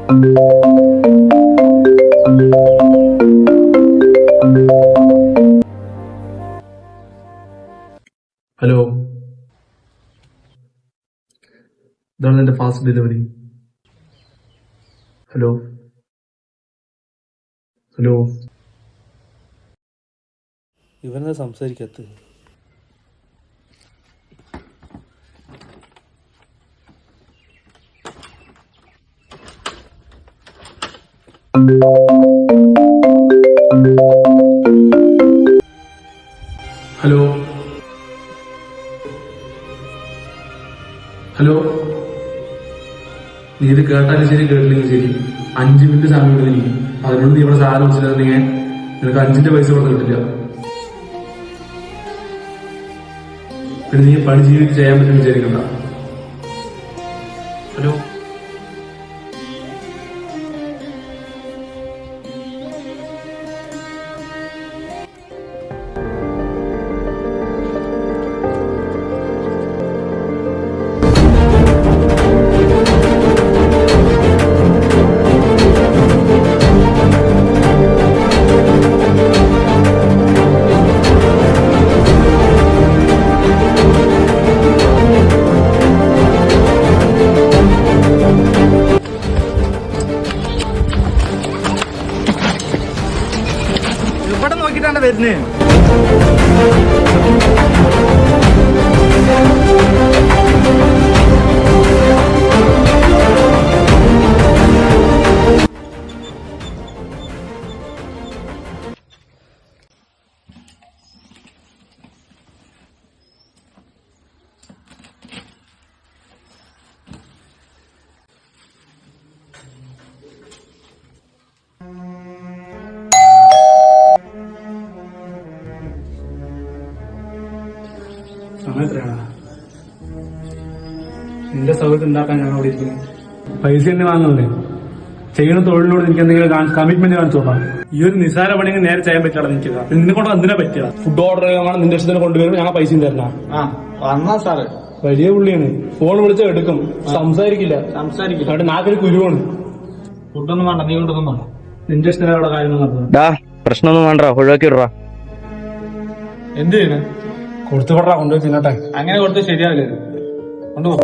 Hello, ഇതാണ് എന്റെ fast delivery. Hello hello, ഇവനെന്താ സംസാരിക്കത്ത്? ഹലോ ഹലോ, നീ ഇത് കേട്ടാലും ശരി കേട്ടില്ലെങ്കിൽ ശരി 5 മിനിറ്റ് സമയം ഉണ്ടെങ്കിൽ അതിനോട് നീ ഇവിടെ സാധനം വെച്ചിട്ടുണ്ടെങ്കിൽ നിനക്ക് 5ന്റെ പൈസ ഇവിടെ കിട്ടില്ല. പിന്നെ നീ പണി ജീവിക്ക് ചെയ്യാൻ പറ്റും വിചാരിക്കണ്ട. ഹലോ ഇവിടെ നോക്കിട്ടാണ് വരുന്നേ. സമയത്രയാണ് നിന്റെ സൗകര്യം ഉണ്ടാക്കാൻ ഞാൻ അവിടെ ഇരിക്കുന്നത്. പൈസ തന്നെ വാങ്ങുന്നേ. ചെയ്യുന്ന തൊഴിലിനോട് എനിക്ക് എന്തെങ്കിലും കമ്മിറ്റ്മെന്റ് കാണിച്ചോളാം. ഈ ഒരു നിസാര പണിയെങ്കിൽ നേരെ ചെയ്യാൻ പറ്റില്ല. എനിക്ക് നിന്നെ കൊണ്ട് എന്തിനാ പറ്റുക? ഫുഡ് ഓർഡർ ചെയ്യാൻ നിന്റെ ഇഷ്ടത്തിന് കൊണ്ടുവരും. ഞങ്ങൾ പൈസ തരണ. വന്നാ സാറ് വലിയ പുള്ളിയാണ്. ഫോൺ വിളിച്ചാൽ എടുക്കും, സംസാരിക്കില്ല. അവിടെ നാട്ടിൽ കുരുവാണ്. ഫുഡൊന്നും വേണ്ട, നീ കൊണ്ടൊന്നും വേണ്ട. നിന്റെ ഇഷ്ടത്തിന് അവിടെ കാര്യം നടത്തുന്നത്. പ്രശ്നമൊന്നും വേണ്ട, ഒഴിവാക്കി വിടറാ. എന്ത് ചെയ്യുന്നു? കൊടുത്തുവിടറാ, കൊണ്ടുപോയി തിന്നട്ടെ. അങ്ങനെ കൊടുത്ത് ശരിയാവില്ല. കൊണ്ടുപോ.